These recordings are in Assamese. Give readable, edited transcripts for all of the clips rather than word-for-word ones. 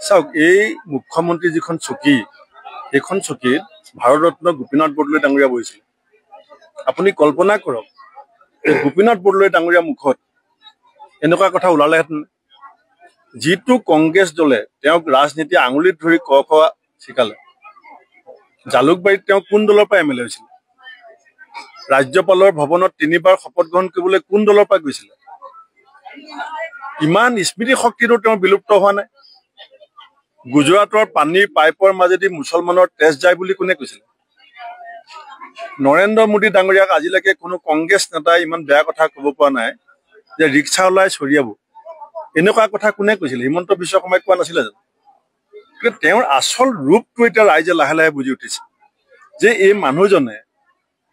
চাওক, এই মুখ্যমন্ত্ৰী যিখন চকী, সেইখন চকীত ভাৰতৰত্ন গোপীনাথ বৰদলৈ ডাঙৰীয়া বহিছিল। আপুনি কল্পনা কৰক, যে গোপীনাথ বৰদলৈ ডাঙৰীয়া মুখত এনেকুৱা কথা ওলালেহেঁতেন। যিটো কংগ্ৰেছ দলে তেওঁক ৰাজনীতি আঙুলিত ধৰি ক খোৱা শিকালে। জালুকবাৰীত তেওঁ কোন দলৰ পৰা এম এল এ হৈছিল? ৰাজ্যপালৰ ভৱনত 3বাৰ শপত গ্ৰহণ কৰিবলৈ কোন দলৰ পৰা গৈছিলে? ইমান স্মৃতি শক্তিটো তেওঁৰ বিলুপ্ত হোৱা নাই? গুজৰাটৰ পানীৰ পাইপৰ মাজেদি মুছলমানৰ তেজ যায় বুলি কোনে কৈছিলে? নৰেন্দ্ৰ মোদী ডাঙৰীয়াক আজিলৈকে কোনো কংগ্ৰেছ নেতাই ইমান বেয়া কথা ক'ব পৰা নাই যে ৰিক্সা ওলাই চৰিয়াব। এনেকুৱা কথা কোনে কৈছিলে? হিমন্ত বিশ্ব শৰ্মাই কোৱা নাছিলে জানো? কিন্তু তেওঁৰ আচল ৰূপটো এতিয়া ৰাইজে লাহে লাহে বুজি উঠিছে, যে এই মানুহজনে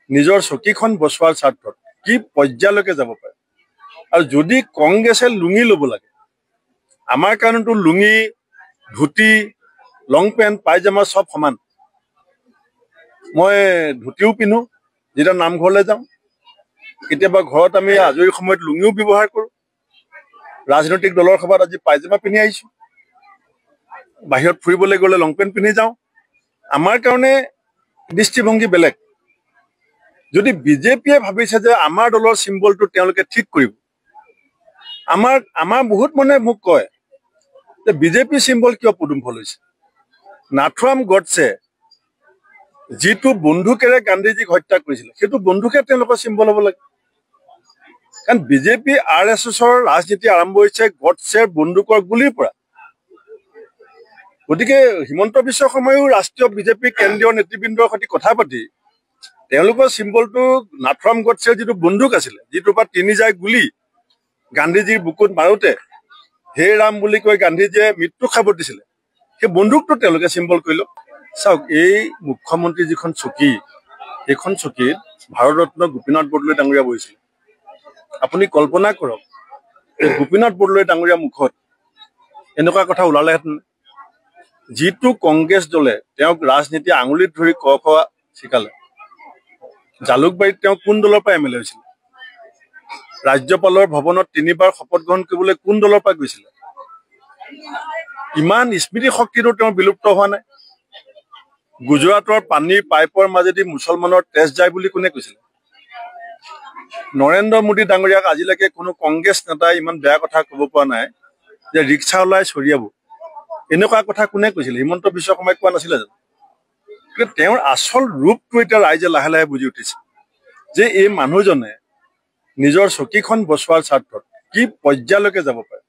নিজৰ চকীখন বচোৱাৰ স্বাৰ্থত কি পৰ্যায়লৈকে যাব পাৰে। আৰু যদি কংগ্ৰেছে লুঙি ল'ব লাগে, আমাৰ কাৰণেতো লুঙি, ধুতি, লং পেণ্ট, পাইজামা চব সমান। মই ধুতিও পিন্ধো যেতিয়া নামঘৰলৈ যাওঁ। কেতিয়াবা ঘৰত আমি আজৰি সময়ত লুঙিও ব্যৱহাৰ কৰোঁ। ৰাজনৈতিক দলৰ সভাত আজি পাইজামা পিন্ধি আহিছো। বাহিৰত ফুৰিবলৈ গ'লে লং পেণ্ট পিন্ধি যাওঁ। আমাৰ কাৰণে দৃষ্টিভংগী বেলেগ। যদি বিজেপিয়ে ভাবিছে যে আমাৰ দলৰ চিম্বলটো তেওঁলোকে ঠিক কৰিব, আমাৰ বহুত মানুহে মোক কয় যে বিজেপি চিম্বল কিয় পদুম ফল হৈছে? নাথুৰাম গডছে যিটো বন্দুকেৰে গান্ধীজীক হত্যা কৰিছিলে, সেইটো বন্দুকে তেওঁলোকৰ চিম্বল হ'ব লাগে। কাৰণ বিজেপি RSSৰ ৰাজনীতি আৰম্ভ হৈছে গডছেৰ বন্দুকৰ গুলিৰ পৰা। গতিকে হিমন্ত বিশ্ব শৰ্মায়ো ৰাষ্ট্ৰীয় বিজেপি কেন্দ্ৰীয় নেতৃবৃন্দৰ সৈতে কথা পাতি তেওঁলোকৰ চিম্বলটো নাথুৰাম গডছেৰ যিটো বন্দুক আছিলে, যিটোৰ পৰা 3 যায় গুলী, গান্ধীজীৰ বুকুত মাৰোতে হে ৰাম বুলি কৈ গান্ধীজীয়ে মৃত্যু খাব দিছিলে, সেই বন্দুকটো তেওঁলোকে চিম্বল কৰি লওক। চাওক, এই মুখ্যমন্ত্ৰী যিখন চকী, সেইখন চকীত ভাৰতৰত্ন গোপীনাথ বৰদলৈ ডাঙৰীয়া বহিছিল। আপুনি কল্পনা কৰক, যে গোপীনাথ বৰদলৈ ডাঙৰীয়া মুখত এনেকুৱা কথা ওলালেহেঁতেন। যিটো কংগ্ৰেছ দলে তেওঁক ৰাজনীতি আঙুলিত ধৰি ক খোৱা শিকালে। জালুকবাৰীত তেওঁ কোন দলৰ পৰা এম এল এ হৈছিল? ৰাজ্যপালৰ ভৱনত 3বাৰ শপত গ্ৰহণ কৰিবলৈ কোন দলৰ পৰা গৈছিলে? ইমান স্মৃতি শক্তিটো তেওঁৰ বিলুপ্ত হোৱা নাই? গুজৰাটৰ পানীৰ পাইপৰ মাজেদি মুছলমানৰ তেজ যায় বুলি কোনে কৈছিলে? নৰেন্দ্ৰ মোদী ডাঙৰীয়াক আজিলৈকে কোনো কংগ্ৰেছ নেতাই ইমান বেয়া কথা ক'ব পৰা নাই যে ৰিক্সা ওলাই চৰিয়াব। এনেকুৱা কথা কোনে কৈছিলে? হিমন্ত বিশ্ব শৰ্মাই কোৱা নাছিলে জানো? কিন্তু তেওঁৰ আচল ৰূপটো এতিয়া ৰাইজে লাহে লাহে বুজি উঠিছে, যে এই মানুহজনে নিজৰ চকীখন বচোৱাৰ স্বাৰ্থত কি পৰ্যায়লৈকে যাব পাৰে।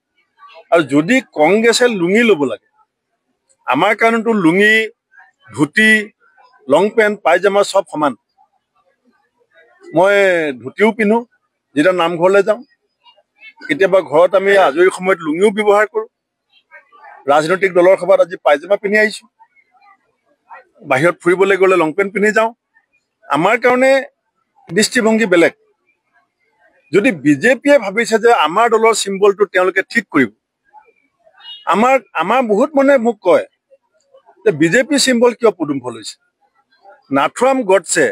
আৰু যদি কংগ্ৰেছে লুঙি ল'ব লাগে, আমাৰ কাৰণেতো লুঙি, ধুতি, লং পেণ্ট, পাইজামা চব সমান। মই ধুতিও পিন্ধো যেতিয়া নামঘৰলৈ যাওঁ। কেতিয়াবা ঘৰত আমি আজৰি সময়ত লুঙিও ব্যৱহাৰ কৰোঁ। ৰাজনৈতিক দলৰ সভাত আজি পাইজামা পিন্ধি আহিছো। বাহিৰত ফুৰিবলৈ গ'লে লং পেণ্ট পিন্ধি যাওঁ। আমাৰ কাৰণে দৃষ্টিভংগী বেলেগ। যদি বিজেপিয়ে ভাবিছে যে আমাৰ দলৰ চিম্বলটো তেওঁলোকে ঠিক কৰিব, আমাৰ বহুত মানুহে মোক কয় যে বিজেপি চিম্বল কিয় পদুম ফল হৈছে? নাথুৰাম গডছে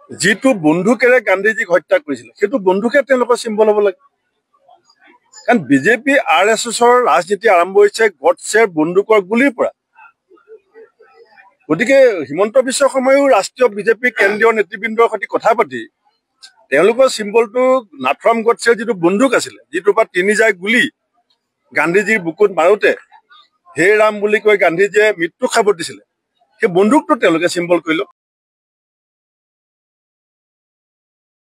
যিটো বন্দুকেৰে গান্ধীজীক হত্যা কৰিছিলে, সেইটো বন্দুকে তেওঁলোকৰ চিম্বল হ'ব লাগে। কাৰণ বিজেপি RSSৰ ৰাজনীতি আৰম্ভ হৈছে গডছেৰ বন্দুকৰ গুলিৰ পৰা। গতিকে হিমন্ত বিশ্ব শৰ্মায়ো ৰাষ্ট্ৰীয় বিজেপি কেন্দ্ৰীয় নেতৃবৃন্দৰ সৈতে কথা পাতি তেওঁলোকৰ চিম্বলটো নাথুৰাম গডছেৰ যিটো বন্দুক আছিলে, যিটোৰ পৰা 3 যায় গুলী, গান্ধীজীৰ বুকুত মাৰোতে হে ৰাম বুলি কৈ গান্ধীজীয়ে মৃত্যু খাব দিছিলে, সেই বন্দুকটো তেওঁলোকে চিম্বল কৰি লওক।